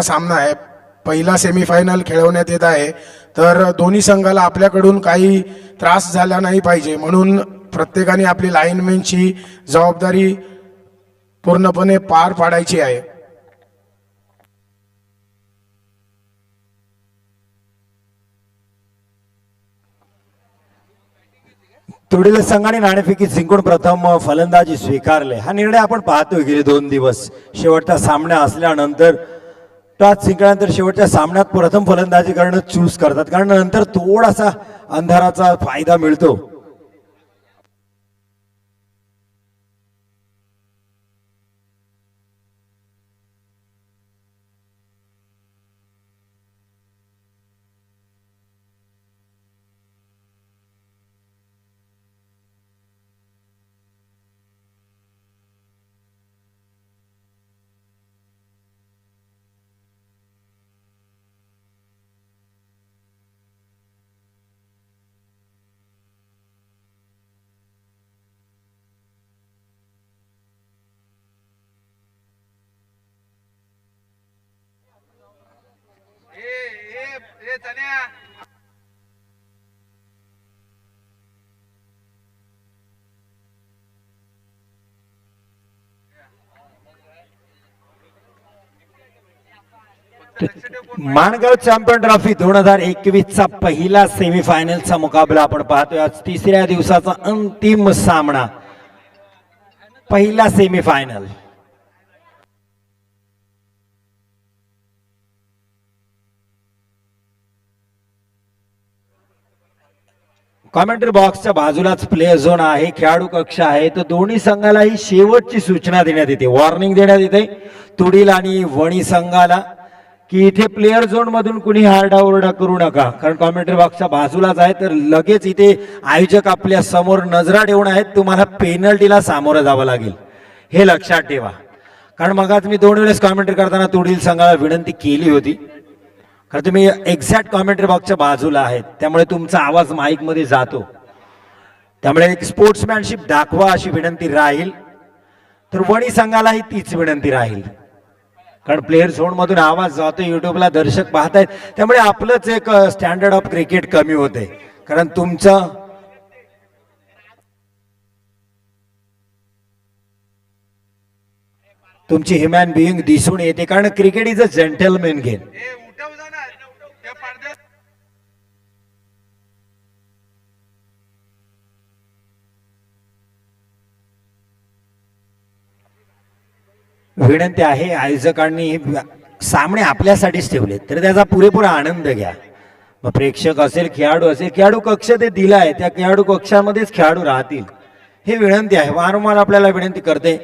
सामना आहे, पहिला सेमीफायनल खेळवण्यात येत आहे, तर दोन्ही संघाला आपल्याकडून काही त्रास झाला नाही पाहिजे म्हणून प्रत्येकाने आपली लाईनमॅनची जबाबदारी पूर्णपणे पार पाडायची आहे. तुडील संघाने नाणेफेकी जिंकून प्रथम फलंदाजी स्वीकारले. हा निर्णय आपण पाहतोय गेले 2 दिवस. शेवटचा सामना असल्यानंतर टॉस जिंकल्यानंतर शेवटच्या सामन्यात प्रथम फलंदाजी करणं चूज करतात, कारण नंतर थोडासा अंधाराचा फायदा मिळतो. माणगाव चॅम्पियन ट्रॉफी 2021 चा पहिला सेमीफायनलचा मुकाबला आपण पाहतोय. आज तिसऱ्या दिवसाचा अंतिम सामना, पहिला सेमीफायनल. कॉमेंट्री बॉक्सच्या बाजूलाच प्ले झोन आहे, खेळाडू कक्ष आहे. तर दोन्ही संघाला ही शेवटची सूचना देण्यात येते, वॉर्निंग देण्यात येते तुडील आणि वणी संघाला, की इथे प्लेअर झोन मधून कुणी हारडाओरडा करू नका, कारण कॉमेंट्री बॉक्सच्या बाजूलाच आहे. तर लगेच इथे आयोजक आपल्या समोर नजरा ठेवून आहेत, तुम्हाला पेनल्टीला सामोरं जावं लागेल, हे लक्षात ठेवा. कारण मग आज मी 2 वेळेस कॉमेंट्री करताना तुडील संघाला विनंती केली होती, कारण तुम्ही एक्झॅक्ट कॉमेंट्री बॉक्सच्या बाजूला आहेत, त्यामुळे तुमचा आवाज माईक मध्ये जातो. त्यामुळे एक स्पोर्ट्समॅनशिप दाखवा अशी विनंती राहील. तर वणी संघालाही तीच विनंती राहील, कारण प्लेअर झोन मधून आवाज जातो, युट्यूबला दर्शक पाहतायत, त्यामुळे आपलंच एक स्टँडर्ड ऑफ क्रिकेट कमी होते. कारण तुमची ह्युमन बिईंग दिसून येते, कारण cricket is a gentleman game. विनंती आहे, आयोजकांनी सामने आपल्यासाठीच ठेवले, तर त्याचा पुरेपूर आनंद घ्या. मग प्रेक्षक असेल, खेळाडू असेल, खेळाडू कक्ष ते दिला आहे, त्या खेळाडू कक्षामध्येच खेळाडू राहतील, हे विनंती आहे. वारंवार आपल्याला विनंती करते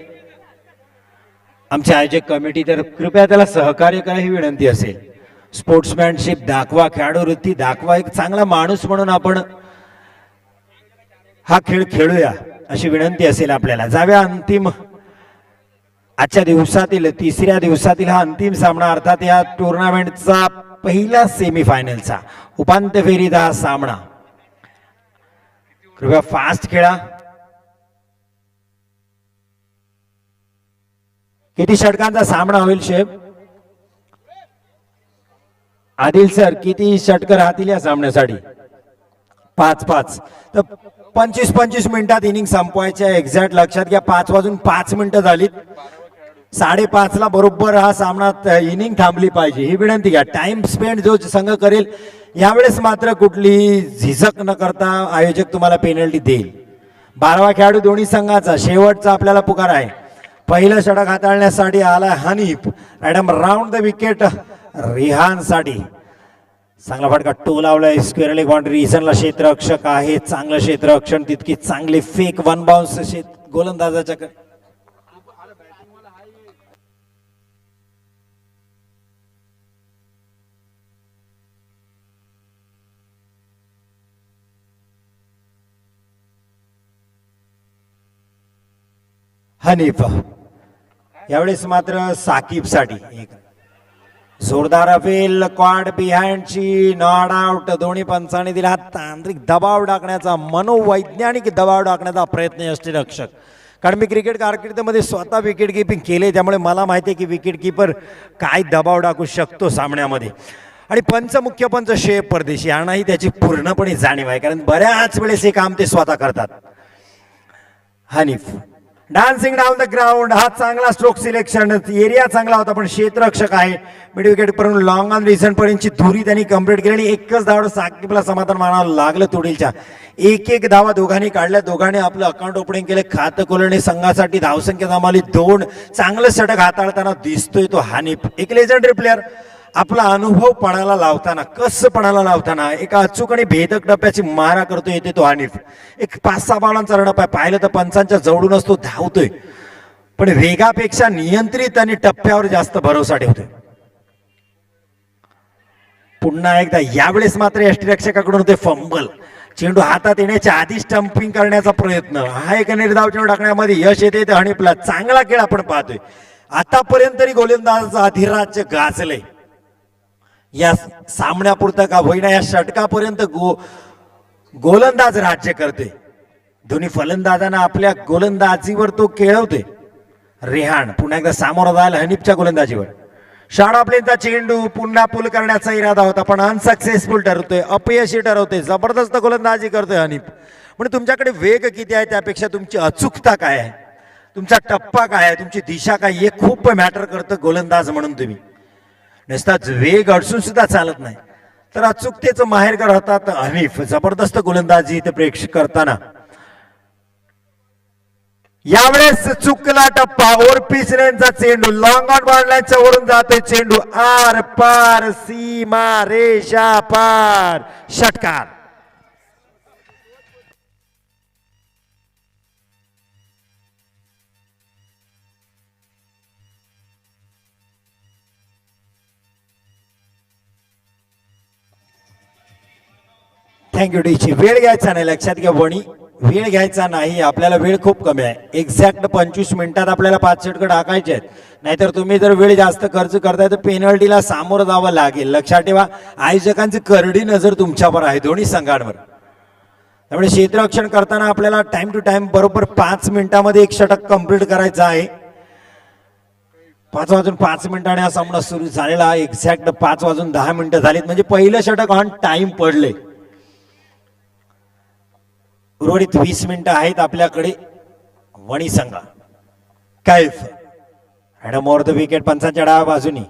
आमचे आयोजक कमिटी, तर कृपया त्याला सहकार्य करा ही विनंती असेल. स्पोर्ट्समॅनशिप दाखवा, खेळाडू वृत्ती दाखवा, एक चांगला माणूस म्हणून आपण हा खेळ खेळूया अशी विनंती असेल आपल्याला. जाव्या अंतिम आजच्या दिवसातील, तिसऱ्या दिवसातील हा अंतिम सामना, अर्थात या टुर्नामेंटचा पहिला सेमीफायनलचा उपांत्य फेरीचा हा सामना. कृपया फास्ट खेळा. किती षटकांचा सामना होईल शेफ? आदिल सर, किती षटक राहतील या सामन्यासाठी? 5-5. तर 25-25 मिनिटात इनिंग संपवायच्या. एक्झॅक्ट लक्षात घ्या, 5:05 झालीत. 5:30 ला बरोबर हा सामना इनिंग थांबली पाहिजे, ही विनंती घ्या. टाइम स्पेंड जो संघ करेल यावेळेस मात्र कुठली झिझक न करता आयोजक तुम्हाला पेनल्टी देईल. 12वा खेळाडू दोन्ही संघाचा, शेवटचा आपल्याला पुकार आहे. पहिलं षटक हाताळण्यासाठी आला Hanif, madam round the wicket Rihan साठी. चांगला फटका टो लावलाय, स्क्वेअर लेग बाउंड्री. इसनला क्षेत्ररक्षक आहे, चांगलं क्षेत्ररक्षण, तितकी चांगली फेक, 1 बाउन्स गोलंदाजाच्या. हनीफ यावेळेस मात्र साकिब साठी एक जोरदार अपील, क्वाड बिहाइंडची, नॉट आउट. दोन्ही पंचांनी दिला तांत्रिक दबाव टाकण्याचा, मनोवैज्ञानिक दबाव टाकण्याचा प्रयत्न यष्टीरक्षक, कारण मी क्रिकेट कारकिर्दीमध्ये स्वतः विकेट किपिंग केले, त्यामुळे मला माहिती आहे की विकेट किपर काय दबाव टाकू शकतो सामन्यामध्ये. आणि पंच मुख्य पंच शेफ परदेशी यांनाही त्याची पूर्णपणे जाणीव आहे, कारण बऱ्याच वेळेस हे काम ते स्वतः करतात. Hanif dancing down the ground, हा चांगला स्ट्रोक सिलेक्शन, एरिया चांगला होता पण क्षेत्ररक्षक आहे. मिड विकेट पर्यंत लॉंग ऑन रिझन पर्यंतची धुरी त्यांनी कंप्लीट केली आणि एकच धाव साकिबला समाधान मानावं लागलं. तुडीलच्या एक धावा दोघांनी काढल्या, दोघांनी आपलं अकाउंट ओपनिंग केलं. खातं कोलणे संघासाठी धावसंख्या जमावली 2. चांगलं षटक हाताळताना दिसतोय तो हनीफ, एक लेजंडरी प्लेअर. आपला अनुभव पणाला लावताना, कसं पणाला लावताना एका अचूक आणि भेदक डप्प्याची मारा करतोय येते तो हनीफ. एक 5-6 बॉलांचा रनअप आहे, पाहिलं तर पंचांच्या जवळूनच तो धावतोय, पण वेगापेक्षा नियंत्रित आणि टप्प्यावर जास्त भरोसा ठेवतोय. पुन्हा एकदा यावेळेस मात्र यष्टीरक्षकाकडून होते फंबल. चेंडू हातात येण्याच्या आधी स्टंपिंग करण्याचा प्रयत्न, हा एक निर्धाव चेंडू टाकण्यामध्ये यश येते हनीफला. चांगला खेळ आपण पाहतोय. आतापर्यंत तरी गोलंदाजाचं अधिराज्य गाजलंय. या सामन्यापुरतं का होईना, या षटकापर्यंत गोलंदाज राज्य करते. दोन्ही फलंदाजांना आपल्या गोलंदाजीवर तो खेळवते. रेहान पुन्हा एकदा सामोरा जायला हनीफच्या गोलंदाजीवर. शाळा प्लेनचा चेंडू पुन्हा पुल करण्याचा इरादा होता पण अनसक्सेसफुल ठरतोय, अपयशी ठरवते. जबरदस्त गोलंदाजी करतोय हनीफ. म्हणजे तुमच्याकडे वेग किती आहे त्यापेक्षा तुमची अचूकता काय आहे, तुमचा टप्पा काय आहे, तुमची दिशा काय, हे खूप मॅटर करतं गोलंदाज म्हणून. तुम्ही नुसताच वेग अडसून सुद्धा चालत नाही, तर अचूकतेचं माहेरघर होतात हनीफ. जबरदस्त गोलंदाजी इथे प्रेक्षक करताना. यावेळेस चुकला टप्पा, ओरपिसनेचा चेंडू लॉंग ऑन बॉललाईनच्या वरून जातोय चेंडू आर पार, सीमा रेषा पार, षटकार. थँक्यू डीची. वेळ घ्यायचा नाही, लक्षात घ्या वणी, वेळ घ्यायचा नाही. आपल्याला वेळ खूप कमी आहे. एक्झॅक्ट 25 मिनिटात आपल्याला 5 षटकं टाकायचे आहेत. नाहीतर तुम्ही जर वेळ जास्त खर्च करताय तर पेनल्टीला सामोरं जावं लागेल. लक्षात ठेवा, आयोजकांची करडी नजर तुमच्यावर आहे दोन्ही संघांवर. त्यामुळे क्षेत्ररक्षण करताना आपल्याला टाइम टू टाइम बरोबर 5 मिनिटांमध्ये एक षटक कंप्लीट करायचं आहे. 5 वाजून 5 मिनिटांनी हा सामना सुरू झालेला. एक्झॅक्ट 5 वाजून 10 मिनिटं झालीत, म्हणजे पहिलं षटक ऑन टाइम पडले. उर्वरित 20 मिनिटं आहेत आपल्याकडे. वणी संघ Kaif had more the wicket पंचांच्या डाव्या बाजूनी.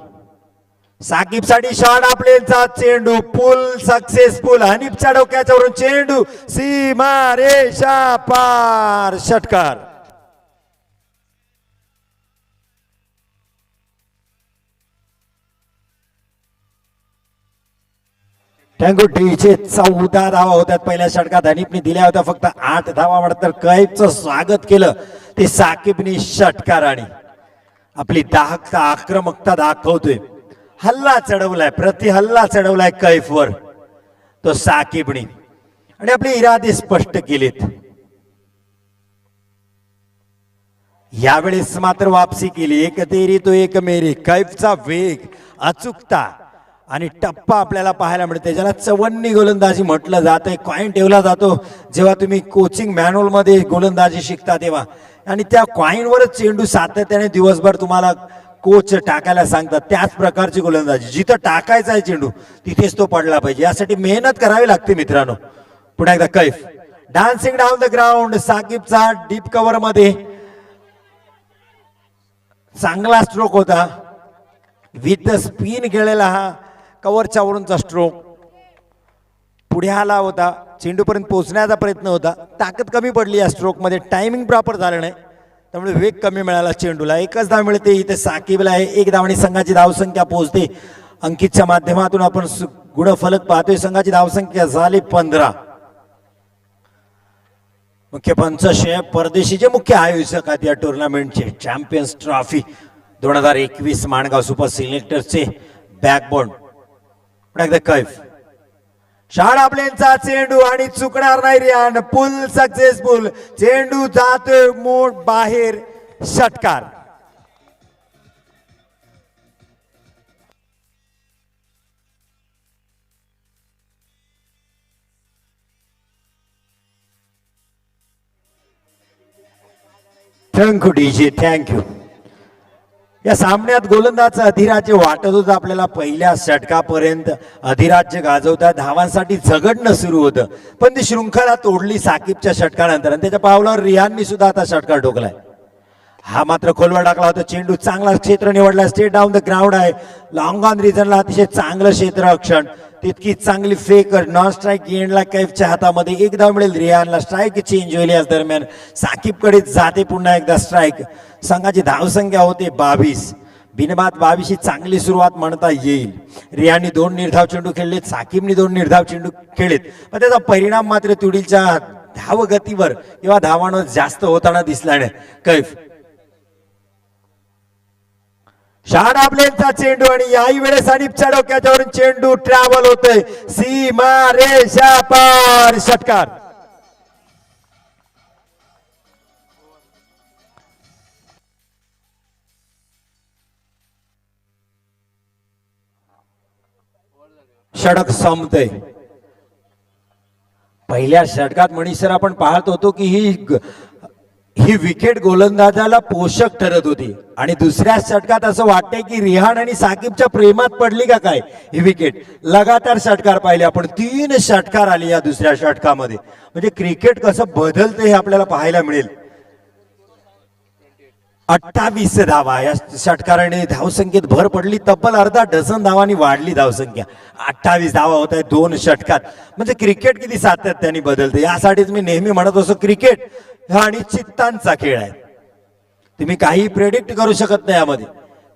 साकिब साठी शॉट, आपलेचा चेंडू पुल सक्सेसफुल. हनीफच्या डोक्याच्या वरून चेंडू सीमा रेषा पार, षटकार. थँक्यू टीचे. 14 धावा होत्यात पहिल्या षटकात. हनीफने दिल्या होत्या फक्त 8 धावा. वाटतं कैफचं स्वागत केलं ते साकिबनी षटकाराने. आपली दाहकता आक्रमकता दाखवतोय. हल्ला चढवलाय, प्रति हल्ला चढवलाय कैफवर तो साकिबनी, आणि आपले इरादे स्पष्ट केलेत. यावेळेस मात्र वापसी केली. एक तेरी तो एक मेरी. कैफचा वेग, अचूकता आणि टप्पा आपल्याला पाहायला मिळते, ज्याला चवन्नी गोलंदाजी म्हटलं जातं. कॉइन ठेवला जातो जेव्हा तुम्ही कोचिंग मॅन्युअल मध्ये गोलंदाजी शिकता तेव्हा, आणि त्या कॉइनवरच चेंडू सातत्याने दिवसभर तुम्हाला कोच टाकायला सांगतात. त्याच प्रकारची गोलंदाजी, जिथं टाकायचा आहे चेंडू तिथेच तो पडला पाहिजे. यासाठी मेहनत करावी लागते मित्रांनो. पुन्हा एकदा Kaif dancing down the ground. साकिबचा डीप कव्हर मध्ये चांगला स्ट्रोक होता. विथ द स्पिन खेळलेला हा कव्हरच्या वरूनचा स्ट्रोक. पुढे आला होता, चेंडूपर्यंत पोहोचण्याचा प्रयत्न होता. ताकद कमी पडली या स्ट्रोक मध्ये, टायमिंग प्रॉपर झालं नाही, त्यामुळे वेग कमी मिळाला चेंडूला. एकच धाव मिळते इथे साकिबला आहे. 1 धावणी संघाची धावसंख्या पोहोचते. अंकितच्या माध्यमातून आपण गुणफलक पाहतोय. संघाची धावसंख्या झाली 15. मुख्य पंच शेफ परदेशीचे मुख्य आयोजक आहेत या टुर्नामेंटचे. चॅम्पियन्स ट्रॉफी 2021 माणगाव सुपर सिलेक्टर्सचे बॅकबोन. कैफ शाळा प्लेनचा चेंडू आणि चुकणार नाही रियान. पुल सक्सेसफुल. चेंडू जातोय मोठ बाहेर, षटकार. Thank you DJ, thank you. या सामन्यात गोलंदाज अधिराज्य वाटत होतं आपल्याला पहिल्या षटकापर्यंत अधिराज्य गाजवतात, धावांसाठी झगडणं सुरू होतं, पण ती शृंखला तोडली साकिबच्या षटकानंतर आणि त्याच्या पावलावर रियाननी सुद्धा आता षटकार ठोकलाय. हा मात्र खोलवर टाकला होता चेंडू, चांगला क्षेत्र निवडला, स्टेट डाऊन द ग्राउंड आहे, लॉंग ऑन रिजनला अतिशय चांगलं क्षेत्ररक्षण, तितकी चांगली फेक, नॉन स्ट्राईक गेंडला कैफच्या हातामध्ये, एक धाव मिळेल रियानला, स्ट्राईक चेंज होईल याच दरम्यान, साकिबकडे जाते पुन्हा एकदा स्ट्राईक. संघाची धावसंख्या होते 22, बिनबाद 22 ही चांगली सुरुवात म्हणता येईल. रियाननी 2 निर्धाव चेंडू खेळलेत, साकिबनी 2 निर्धाव चेंडू खेळलेत, पण त्याचा परिणाम मात्र तुडीच्या धावगतीवर किंवा धावांवर जास्त होताना दिसला नाही. कैफ शहाणा प्लेनचा चेंडू आणि याही वेळेस अनिपच्या डोक्याच्यावरून चेंडू ट्रॅव्हल होतोय सीमा रेषा पार, षटकार. षटक संपतय. पहिल्या षटकात मनीसर आपण पाहत होतो की ही विकेट गोलंदाजाला पोषक ठरत होती आणि दुसऱ्या षटकात असं वाटतंय की रिहान आणि साकिबच्या प्रेमात पडली का काय ही विकेट. लगातार षटकार पाहिले आपण, 3 षटकार आले या दुसऱ्या षटकामध्ये. म्हणजे क्रिकेट कसं बदलतं हे आपल्याला पाहायला मिळेल. 28 धावा या षटकाराने धावसंख्येत भर पडली, तब्बल अर्धा डझन धावांनी वाढली धावसंख्या. 28 धावा होत आहे 2 षटकात. म्हणजे क्रिकेट किती सातत्याने बदलते. यासाठीच मी नेहमी म्हणत असतो क्रिकेट हा अनिश्चिततांचा खेळ आहे. तुम्ही काही प्रेडिक्ट करू शकत नाही यामध्ये,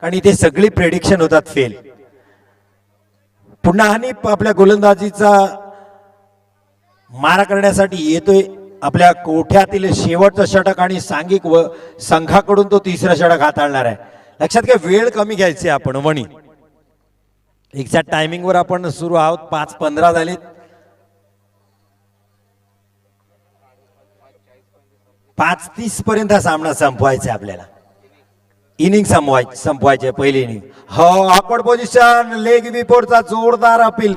कारण इथे सगळी प्रेडिक्शन होतात फेल. पुन्हा हनीफ आपल्या गोलंदाजीचा मारा करण्यासाठी येतोय. आपल्या कोठ्यातील शेवटचं षटक आणि सांघिक व संघाकडून तो तिसरा षटक हाताळणार आहे. लक्षात घ्या, वेळ कमी घ्यायची आपण. वणी एक्झॅक्ट टायमिंग वर आपण सुरू आहोत. 5:15 झालेत. 5:30 पर्यंत हा सामना संपवायचा आपल्याला. इनिंग संपवायचे पहिली इनिंग. हो, ऑकवर्ड पोझिशन, लेग बिफोरचा जोरदार अपील.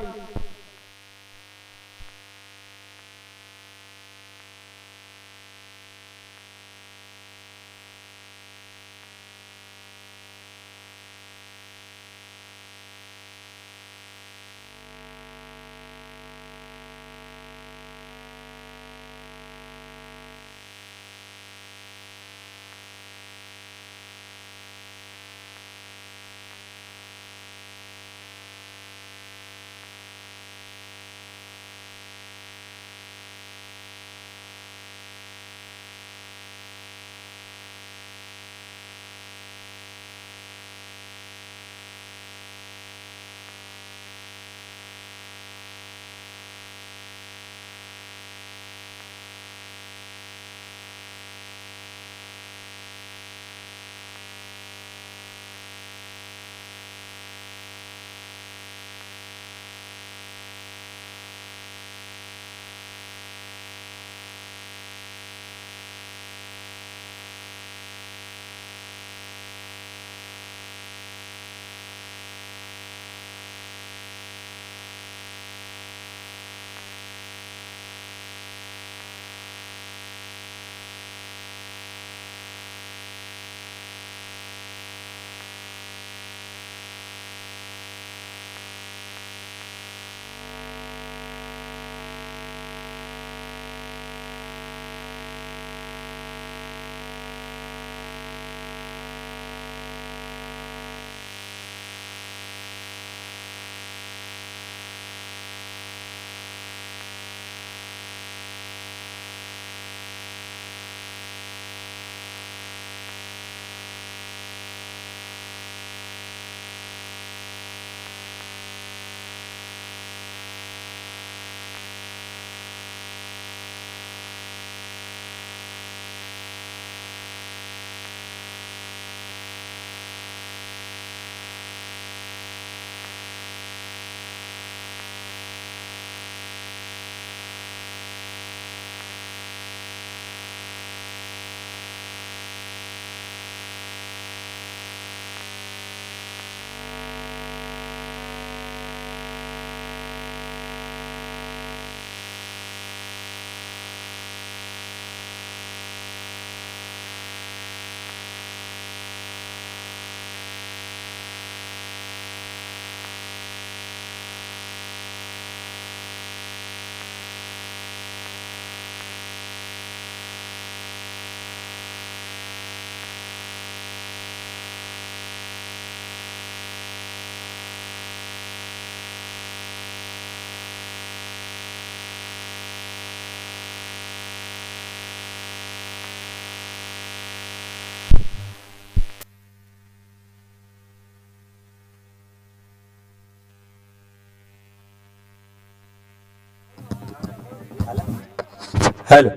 हॅलो,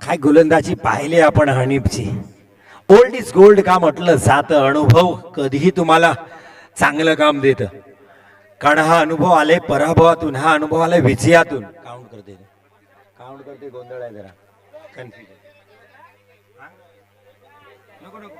काय गोलंदाजी पाहिले आपण हनीफची. ओल्ड इज गोल्ड का म्हटलं जातं. अनुभव कधीही तुम्हाला चांगलं काम देतं. कारण हा अनुभव आले पराभवातून, हा अनुभव आलाय विजयातून. काउंट करते गोंधळ आहे जरा, कन्फ्युजन. नको नको.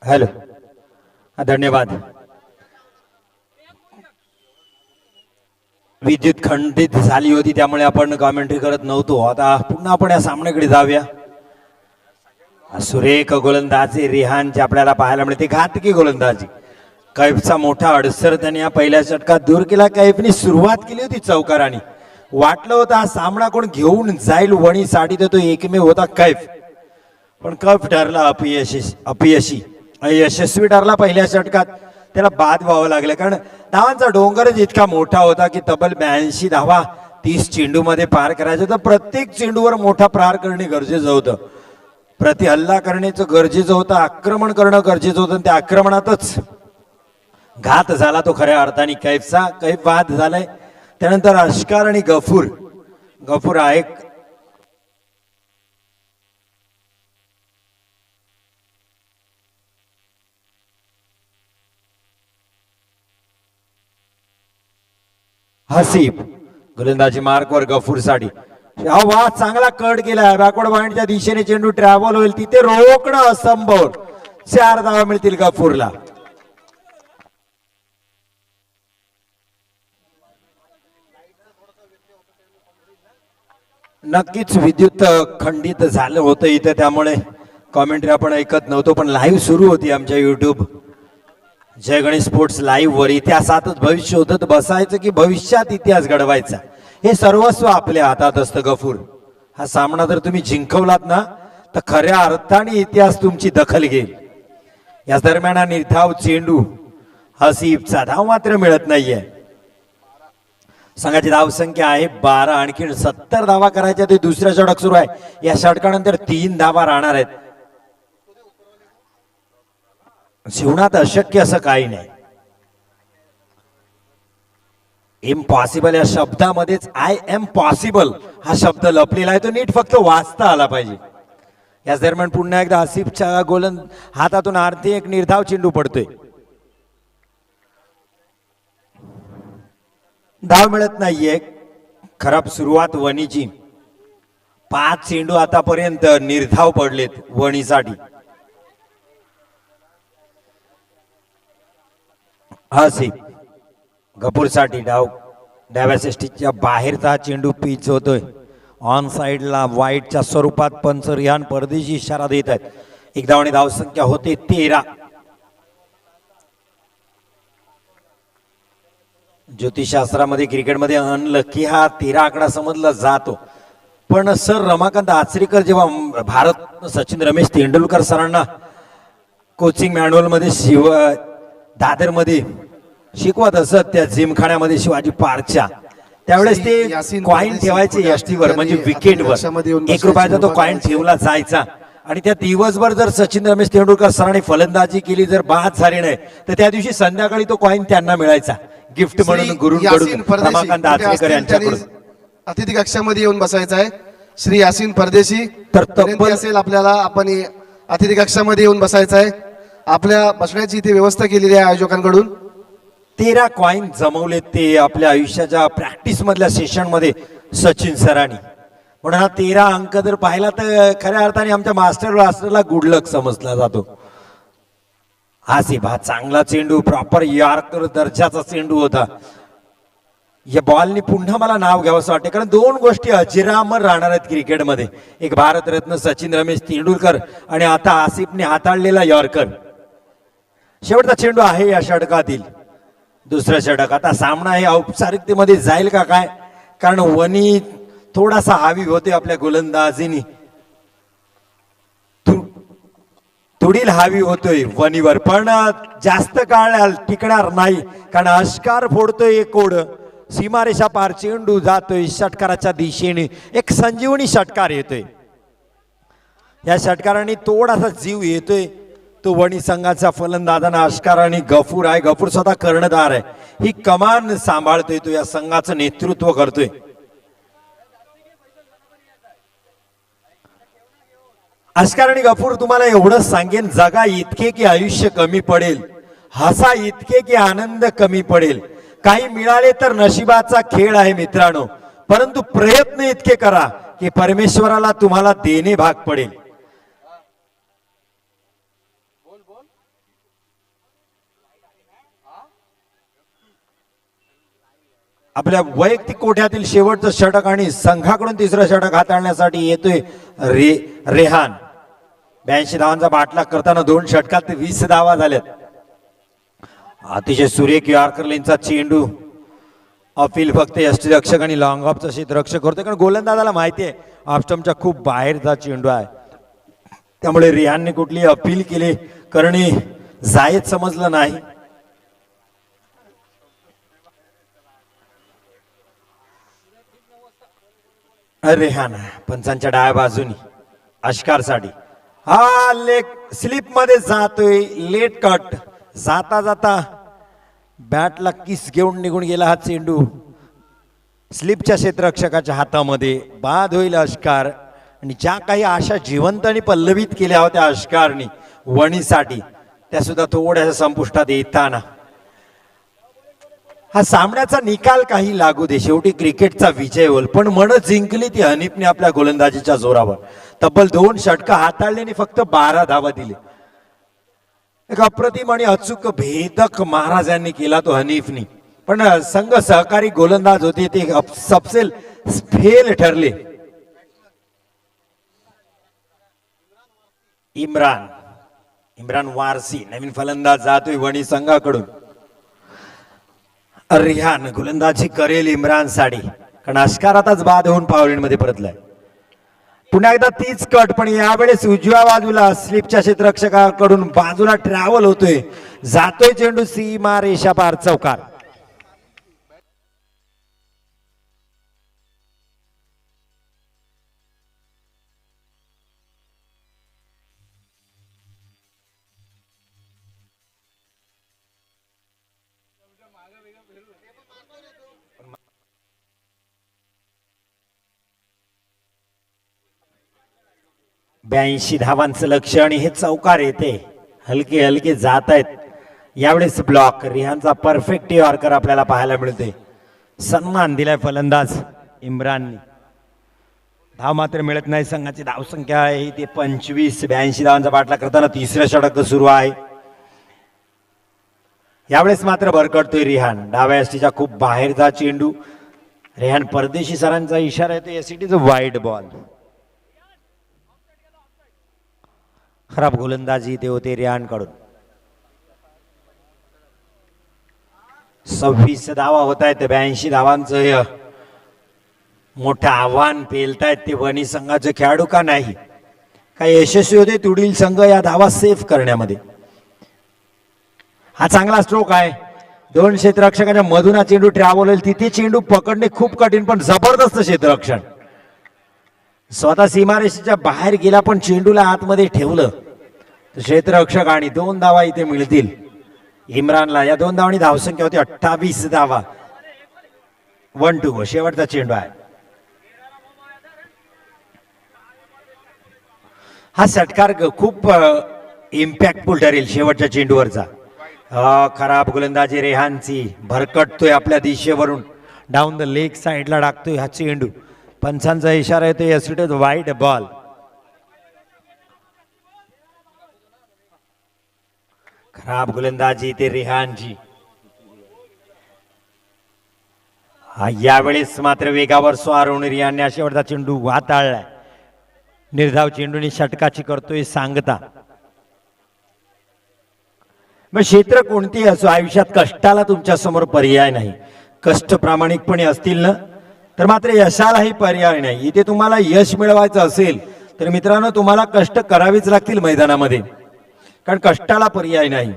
हॅलो, धन्यवाद. विद्युत खंडित झाली होती त्यामुळे आपण कॉमेंट्री करत नव्हतो. आता पुन्हा आपण या सामन्याकडे जाऊया. सुरेख गोलंदाजी रिहानची आपल्याला पाहायला मिळते, घातकी गोलंदाजी. कैफचा मोठा अडसर त्याने या पहिल्या षटकात दूर केला. कैफने सुरुवात केली होती चौकाराने, वाटलं होतं हा सामना कोण घेऊन जाईल वणीसाठी, तर तो एकमेव होता कैफ. पण कैफ ठरला यशस्वी ठरला. पहिल्या षटकात त्याला बाद व्हावं लागलं, कारण धावांचा डोंगरच इतका मोठा होता की तब्बल 82 धावा 30 चेंडूमध्ये पार करायचं. तर प्रत्येक चेंडूवर मोठा प्रहार करणे गरजेचं होतं, प्रति हल्ला करण्याचं गरजेचं होतं, आक्रमण करणं गरजेचं होतं. त्या आक्रमणातच घात झाला तो खऱ्या अर्थाने कैफचा. कैफ बाद झालाय. त्यानंतर अश्कार आणि गफूर आहे. हसीब गोलंदाजी मार्कवर गफूर साठी. हा वा चांगला कट केलाय. बॅकवर्ड पॉइंटच्या दिशेने चेंडू ट्रॅव्हल होईल, तिथे रोखणं असंभव. 4 धावा मिळतील गफूरला. नक्कीच विद्युत खंडित झालं होतं इथं, त्यामुळे कॉमेंट्री आपण ऐकत नव्हतो. पण लाईव्ह सुरू होती आमच्या युट्यूब जय गणेश स्पोर्ट्स लाईव्ह वर. इतिहासातच भविष्य होतं बसायचं की भविष्यात इतिहास घडवायचा, हे सर्वस्व आपल्या हातात असतं. गफूर हा सामना जर तुम्ही जिंकवलात ना, तर खऱ्या अर्थाने इतिहास तुमची दखल घेईल. या दरम्यान हा निर्धाव चेंडू हसीबचा, धाव मात्र मिळत नाहीये. संघाची धावसंख्या आहे 12. आणखी 70 धावा करायच्या. ते दुसऱ्या षटक सुरू आहे. या षटकानंतर 3 धावा राहणार आहेत. जीवनात अशक्य असं काही नाही. इम्पॉसिबल या शब्दामध्येच आय एम पॉसिबल हा शब्द लपलेला आहे. तो नीट फक्त वाचता आला पाहिजे. याच दरम्यान पुन्हा एकदा आसिफच्या हातातून आरती एक निर्धाव चेंडू पडतोय. धाव मिळत नाहीये. खराब सुरुवात वणीची. 5 चेंडू आतापर्यंत निर्धाव पडलेत वणीसाठी. आसिफ गफूरसाठी डाव डाव्या सिस्टीच्या बाहेरचा चेंडू पिच होतोय. ऑन साइडला वाईटच्या स्वरूपात पंच रिहान परदेशी इशारा देत आहेत. एक धावाने धावसंख्या होते 13. ज्योतिषशास्त्रामध्ये क्रिकेटमध्ये अनलकी हा 13 आकडा समजला जातो. पण सर रमाकांत आचरेकर जेव्हा भारत सचिन रमेश तेंडुलकर सरांना कोचिंग मॅन्युअल मध्ये दादर मध्ये शिकवत असत, त्या जिमखान्यामध्ये शिवाजी पार्कच्या, त्यावेळेस ते कॉईन ठेवायचे यष्टीवर म्हणजे विकेटवर. 1 रुपयाचा तो कॉईन ठेवला जायचा. आणि त्या दिवसभर जर सचिन रमेश तेंडुलकर सरांनी फलंदाजी केली, जर बाद झाली नाही, तर त्या दिवशी संध्याकाळी तो कॉईन त्यांना मिळायचा गिफ्ट म्हणून गुरुकडून, रमाकांत आचरेकर यांच्याकडून. अतिथी कक्षामध्ये येऊन बसायचं आहे श्री यासीन परदेशी. तर तब्बल असेल आपल्याला, आपण अतिथी कक्षामध्ये येऊन बसायचं आहे. आपल्या बसण्याची इथे व्यवस्था केलेली आहे आयोजकांकडून. 13 कॉईन जमवले ते आपल्या आयुष्याच्या प्रॅक्टिस मधल्या सेशन मध्ये सचिन सरांनी. म्हणून हा 13 अंक जर पाहिला तर खऱ्या अर्थाने आमच्या मास्टरला गुड लक समजला जातो. आसिफ हा चांगला चेंडू, प्रॉपर यॉर्कर दर्जाचा चेंडू होता. या बॉलनी पुन्हा मला नाव घ्यावं असं वाटतं, कारण 2 गोष्टी अजरामर राहणार आहेत क्रिकेटमध्ये. एक भारतरत्न सचिन रमेश तेंडुलकर आणि आता आसिफने हाताळलेला यॉर्कर. शेवटचा चेंडू आहे या षटकातील, दुसरं षटक. आता सामना हे औपचारिकतेमध्ये जाईल का काय, कारण वनी थोडासा हावी होते आपल्या गोलंदाजीनी. तुडील हावी होतोय वनीवर, पण जास्त काळ टिकणार नाही, कारण अश्कार फोडतोय एक कोड. सीमारेषा पार चेंडू जातोय षटकाराच्या दिशेने. एक संजीवनी षटकार येतोय. या षटकाराने थोडासा जीव येतोय तो वणी संघाचा फलंदाजांना. अश्कार आणि गफूर आहे. गफूर स्वतः कर्णधार आहे. ही कमान सांभाळतोय तो, या संघाचं नेतृत्व करतोय. अश्कार आणि गफूर तुम्हाला एवढं सांगेन, जगा इतके की आयुष्य कमी पडेल, हसा इतके की आनंद कमी पडेल. काही मिळाले तर नशिबाचा खेळ आहे मित्रांनो, परंतु प्रयत्न इतके करा की परमेश्वराला तुम्हाला देणे भाग पडेल. आपल्या वैयक्तिक कोठ्यातील शेवटचं षटक आणि संघाकडून तिसरं षटक हाताळण्यासाठी येतोय रेहान. 82 धावांचा बाटला करताना 2 षटकात 20 धावा झाल्यात. अतिशय सुरेख यॉर्कर लेनचा चेंडू अपील फक्त यष्टीरक्षक आणि लॉंग ऑफचा क्षेत्ररक्षक करतोय, कारण गोलंदाजाला माहिती आहे ऑफस्टम्पच्या खूप बाहेरचा चेंडू आहे, त्यामुळे रिहानने कुठली अपील केली करणे जायज समजलं नाही. रेहान पंचांच्या डाव्या बाजूनी अशकारसाठी हा लेग स्लिप मध्ये जातोय, लेट कट. जाता जाता बॅटला किस घेऊन निघून गेला हा चेंडू स्लिपच्या क्षेत्ररक्षकाच्या हातामध्ये. बाद होईल अशकार. आणि ज्या काही आशा जिवंत आणि पल्लवित केल्या होत्या अशकारनी वणीसाठी, त्या सुद्धा थोड्याशा संपुष्टात येताना हा सामन्याचा निकाल काही लागू दे, शेवटी क्रिकेटचा विजय होईल. पण मन जिंकली ती हनीफने आपल्या गोलंदाजीच्या जोरावर. तब्बल 2 षटकं हाताळल्याने फक्त 12 धावा दिले. एक अप्रतिम आणि अचूक भेदक महाराजांनी केला तो हनीफनी. पण संघ सहकारी गोलंदाज होते ते सबसेल फेल ठरले. इम्रान वारसी नवीन फलंदाज जातोय वणी संघाकडून. रिहान गोलंदाजी करेल इम्रान साठी, कारण अशकार आताच बाद होऊन पावलीमध्ये परतलाय. पुन्हा एकदा तीच कट, पण यावेळेस उजव्या बाजूला स्लिपच्या क्षेत्ररक्षकाकडून बाजूला ट्रॅव्हल होतोय. जातोय चेंडू सीमा रेषा पार चौकार. ब्याऐंशी धावांचं लक्ष आणि हे चौकार येते. हलके हलके जात आहेत. यावेळेस ब्लॉक रिहानचा परफेक्ट यॉर्कर आपल्याला पाहायला मिळते. सन्मान दिलाय फलंदाज इम्राननी. धाव मात्र मिळत नाही. संघाची धावसंख्या आहे ते 25. 82 धावांचा बाटला करताना तिसरं षटक सुरू आहे. यावेळेस मात्र भरकटतोय रिहान. डाव्या यष्टीच्या खूप बाहेरचा चेंडू. रेहान परदेशी सरांचा इशारा येतो, एसीटीचं वाईड बॉल. खराब गोलंदाजी ते होते रेहान कडून. 26 धावा होत आहेत. 82 धावांचं मोठं आव्हान पेलतायत ते वणी संघाचे खेळाडू का नाही. काही यशस्वी होते तुडील संघ या धावा सेव्ह करण्यामध्ये. हा चांगला स्ट्रोक आहे. 2 क्षेत्ररक्षकांच्या मधून हा चेंडू ट्रॅव्हल होईल. तिथे चेंडू पकडणे खूप कठीण, पण जबरदस्त क्षेत्ररक्षण. स्वतः सीमारेषेच्या बाहेर गेला पण चेंडूला आतमध्ये ठेवलं क्षेत्ररक्षक आणि 2 धावा इथे मिळतील इम्रानला. या 2 धावांनी धावसंख्या होती 28 धावा. 1-2 शेवटचा चेंडू आहे. हा षटकार खूप इम्पॅक्टफुल ठरेल शेवटच्या चेंडूवरचा. खराब गोलंदाजी रेहानची. भरकटतोय आपल्या दिशेवरून डाऊन द लेग साइडला टाकतोय हा चेंडू. पंचांचा इशारा येतो, एसीटीज वाईड बॉल. खराब गोलंदाजी ते रेहानची. यावेळेस मात्र वेगावर स्वार होऊन रिहानने शेवटचा चेंडू हाताळलाय. निर्धाव चेंडूने षटकाची करतोय सांगता. मग क्षेत्र कोणतेही असो, आयुष्यात कष्टाला तुमच्या समोर पर्याय नाही. कष्ट प्रामाणिकपणे असतील ना तर मात्र यशालाही पर्याय नाही. इथे तुम्हाला यश मिळवायचं असेल तर मित्रांनो तुम्हाला कष्ट करावेच लागतील मैदानामध्ये, कारण कष्टाला पर्याय नाही.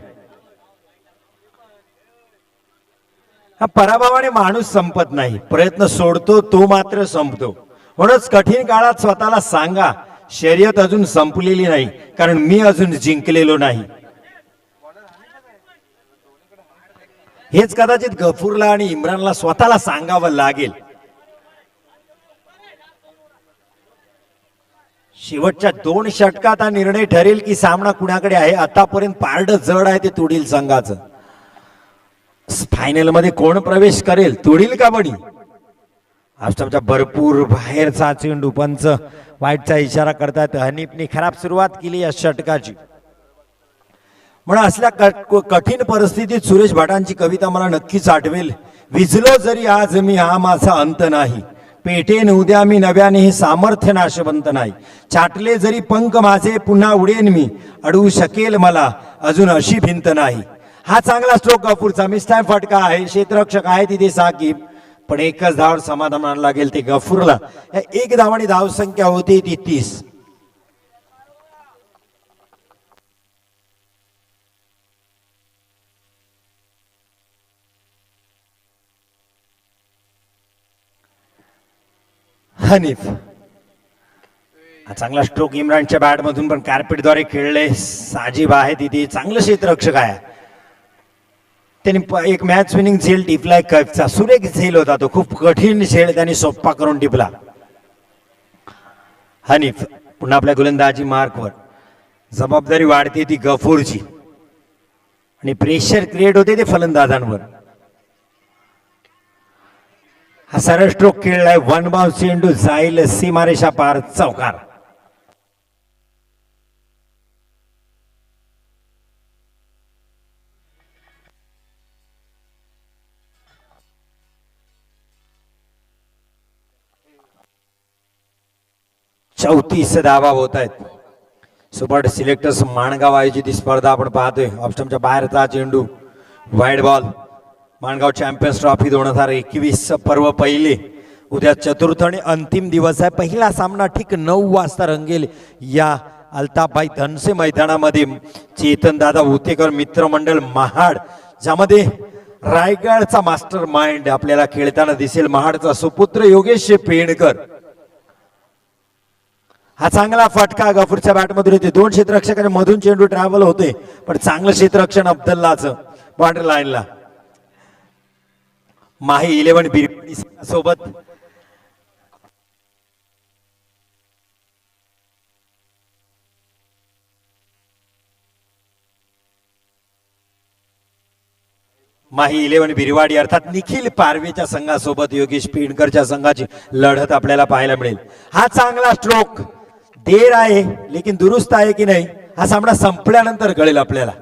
हा पराभवाने माणूस संपत नाही, प्रयत्न सोडतो तो मात्र संपतो. म्हणूनच कठीण काळात स्वतःला सांगा शर्यत अजून संपलेली नाही, कारण मी अजून जिंकलेलो नाही. हेच कदाचित गफूरला आणि इम्रानला स्वतःला सांगावं लागेल. शेवटच्या 2 षटकात हा निर्णय ठरेल की सामना कुणाकडे आहे. आतापर्यंत पारडं जड आहे ते तुडील संघाचं. फायनल मध्ये कोण प्रवेश करेल, तुडील का बणी. अष्टमच्या भरपूर बाहेरचा चेंडू. पंच वाईटचा इशारा करतात. हनीफने खराब सुरुवात केली या षटकाची. म्हणून असल्या कठीण परिस्थितीत सुरेश भटांची कविता मला नक्कीच आठवेल. विझलो जरी आज मी हा माझा अंत नाही, पेटेन उद्या मी नव्याने हे सामर्थ्य नाशवंत नाही, छाटले जरी पंख माझे पुन्हा उडेन मी, अडवू शकेल मला अजून अशी भिंत नाही. हा चांगला स्ट्रोक गफूरचा. मिस्टाय फटका आहे, क्षेत्ररक्षक आहे तिथे साकीब, पण एकच धाव समाधान मानायला लागेल ते गफूरला. एक धावाने धाव संख्या होती ती 30. हनीफ हा चांगला स्ट्रोक इम्रानच्या बॅट मधून, पण कार्पेटद्वारे खेळले. साजिब आहे तिथे, चांगलं क्षेत्ररक्षक आहे. त्यांनी एक मॅच विनिंग झेल टिपलाय कैफचा. सुरेख झेल होता तो, खूप कठीण झेल त्यांनी सोप्पा करून टिपला. हनीफ पुन्हा आपल्या गोलंदाजी मार्कवर. जबाबदारी वाढते ती गफूरची आणि प्रेशर क्रिएट होते ते फलंदाजांवर. हा सरळ स्ट्रोक खेळलाय. वन बाउन्स चेंडू जाईल सीमारेषा पार, चौकार. चौतीस धावा होत आहेत. सुपर सिलेक्टर्स माणगाव आयोजित ही स्पर्धा आपण पाहतोय. ऑप्शनच्या बाहेरचा चेंडू, wide ball. Mangaon champions trophy 2021 पर्व पहिले. उद्या चतुर्थ आणि अंतिम दिवस आहे. पहिला सामना ठीक 9 वाजता रंगेल या अल्ताफभाई धनसे मैदानामध्ये. चेतन दादा उतेकर मित्रमंडळ महाड, ज्यामध्ये रायगडचा मास्टर माइंड आपल्याला खेळताना दिसेल. महाडचा सुपुत्र योगेश पेणकर. हा चांगला फटका गफूरच्या बॅटमधून येते. 2 क्षेत्ररक्षकांनी मधून चेंडू ट्रॅव्हल होते, पण चांगलं क्षेत्ररक्षण अब्दुल्लाचं बॉर्डर लाईनला. माही 11 बिरबडी सोबत माही 11 बिरवाडी अर्थात निखिल पारवेच्या संघासोबत योगेश पेणकरच्या संघाची लढत आपल्याला पाहायला मिळेल. हा चांगला स्ट्रोक, देर आहे लेकिन दुरुस्त आहे की नाही हा सामना संपल्यानंतर कळेल आपल्याला.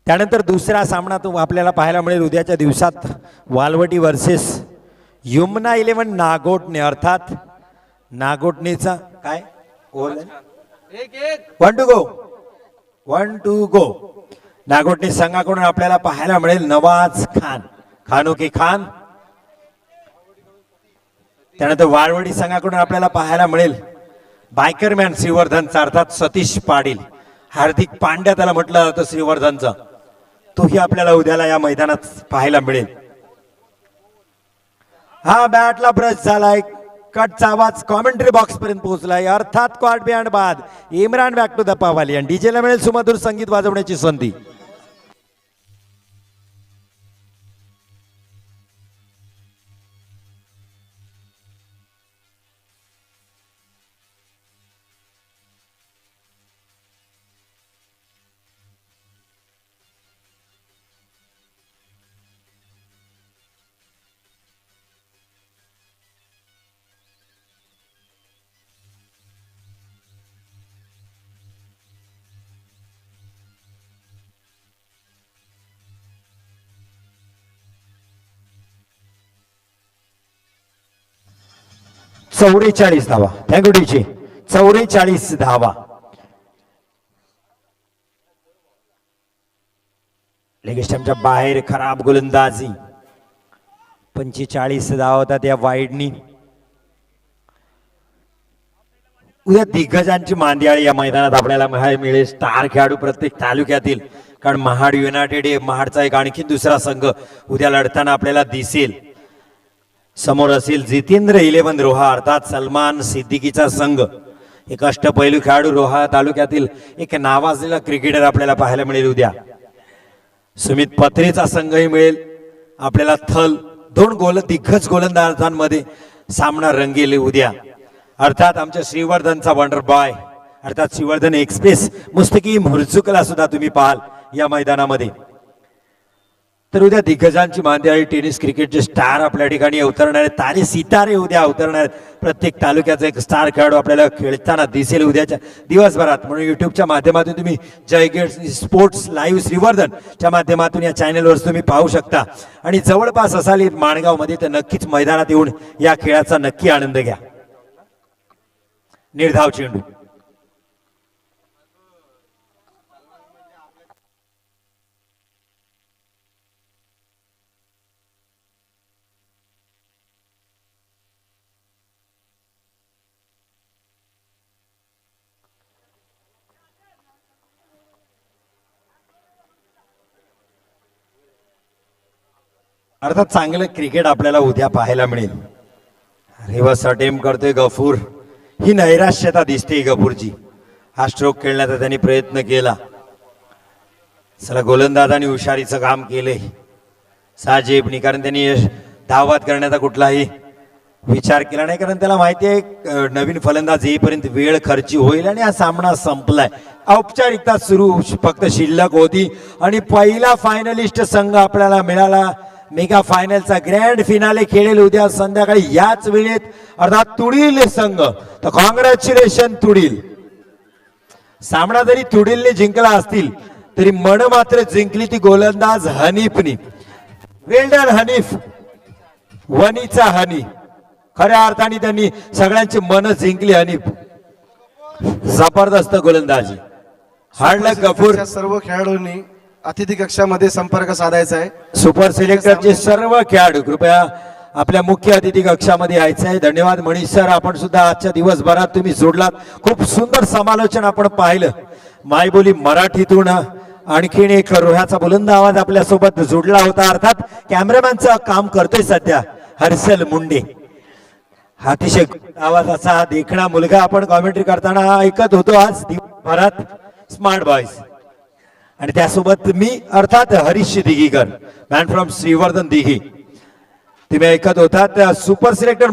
त्यानंतर दुसरा सामना तो आपल्याला पाहायला मिळेल उद्याच्या दिवसात. वालवटी वर्सेस युमना 11 नागोटणे, अर्थात नागोटणेचा काय 1 टू गो. नागोटणे संघाकडून आपल्याला पाहायला मिळेल नवाज खान, खानो के खान. त्यानंतर वाळवडी संघाकडून आपल्याला पाहायला मिळेल बायकरमॅन श्रीवर्धनचा, अर्थात सतीश पाटील. हार्दिक पांड्या त्याला म्हटलं जातं श्रीवर्धनचा, तोही आपल्याला उद्याला या मैदानात पाहायला मिळेल. हा बॅटला ब्रश झालाय, कटचा आवाज कॉमेंट्री बॉक्स पर्यंत पोहोचलाय. अर्थात क्वार्ट बँड बाद. इम्रान बॅक टू द पावाली आणि डीजेला मिळेल सुमधुर संगीत वाजवण्याची संधी. चौवेचाळीस धावा. Thank you DJ. 44 धावा. लेग स्टंपच्या बाहेर खराब गोलंदाजी. 45 धावा होतात या वाईडनी. उद्या दिग्गजांची मांदियाळी या मैदानात आपल्याला मिळेल. स्टार खेळाडू प्रत्येक तालुक्यातील, कारण महाड युनायटेड हे महाडचा एक आणखी दुसरा संघ उद्या लढताना आपल्याला दिसेल. समोर असेल जितेंद्र 11 रोहा, अर्थात सलमान सिद्दीकीचा संघ. एक अष्टपैलू खेळाडू रोहा तालुक्यातील एक नावाजलेला क्रिकेटर आपल्याला पाहायला मिळेल उद्या. सुमित पत्रेचा संघही मिळेल आपल्याला. थल 2 दिग्गज गोलंदाजांमध्ये सामना रंगेल उद्या. अर्थात आमच्या श्रीवर्धनचा वंडर बॉय, अर्थात श्रीवर्धन एक्सप्रेस मुस्तकीम हुरचुकला सुद्धा तुम्ही पाहाल या मैदानामध्ये. तर उद्या दिग्गजांची मांदियाळी टेनिस क्रिकेटचे स्टार आपल्या ठिकाणी अवतरणार आहेत. तारे सितारे उद्या अवतरणार आहेत. प्रत्येक तालुक्याचा एक स्टार खेळाडू आपल्याला खेळताना दिसेल उद्याच्या दिवसभरात. म्हणून युट्यूबच्या माध्यमातून तुम्ही जयगेट स्पोर्ट्स लाईव्ह श्रीवर्धनच्या माध्यमातून या चॅनलवर तुम्ही पाहू शकता. आणि जवळपास असाल माणगावमध्ये तर नक्कीच मैदानात येऊन या खेळाचा नक्की आनंद घ्या. निर्धाव चेंडू अर्थात चांगलं क्रिकेट आपल्याला उद्या पाहायला मिळेल. रिव्हर्स अटेम्प्ट करतोय गफूर. ही नैराश्यता दिसते गफूरची. हा स्ट्रोक खेळण्याचा त्यांनी प्रयत्न केला. चला गोलंदाजांनी हुशारीचं काम केलंय साजेबनी, कारण त्यांनी धावात करण्याचा कुठलाही विचार केला नाही. कारण त्याला माहिती आहे नवीन फलंदाज येईपर्यंत वेळ खर्ची होईल आणि हा सामना संपलाय. औपचारिकता सुरू फक्त शिल्लक होती आणि पहिला फायनलिस्ट संघ आपल्याला मिळाला. मेगा फायनलचा ग्रँड फिनाले खेळेल उद्या संध्याकाळी याच वेळेत, अर्थात तुडील संघ. तर कॉंग्रॅच्युलेशन तुडील. सामना जरी तुडीलने जिंकला असतील तरी मन मात्र जिंकली ती गोलंदाज हनीफनी. वेल डन हनीफ. वनीचा हनी. खऱ्या अर्थाने त्यांनी सगळ्यांची मन जिंकली. हनीफ जबरदस्त गोलंदाजी. हार्ड लक गफूर. सर्व खेळाडूंनी अतिथी कक्षामध्ये संपर्क साधायचा आहे. सुपर सिलेक्टरचे सर्व खेळाडू कृपया आपल्या मुख्य अतिथी कक्षामध्ये यायचं आहे. धन्यवाद मनीष सर, आपण सुद्धा आजच्या दिवसभरात तुम्ही जोडलात. खूप सुंदर समालोचन आपण पाहिलं. मायबोली मराठीतून आणखीन एक रोह्याचा बुलंद आवाज आपल्या सोबत जोडला होता. अर्थात कॅमेरामॅनचं काम करतोय सध्या हर्षल मुंडे. अतिशय आवाजाचा देखणा मुलगा आपण कॉमेंट्री करताना ऐकत होतो आज दिवसभरात. Smart boys. आणि त्यासोबत मी अर्थात हरीश दिघीकर, मॅन फ्रॉम श्रीवर्धन दिघी. तुम्ही ऐकत होतात सुपर सिलेक्टर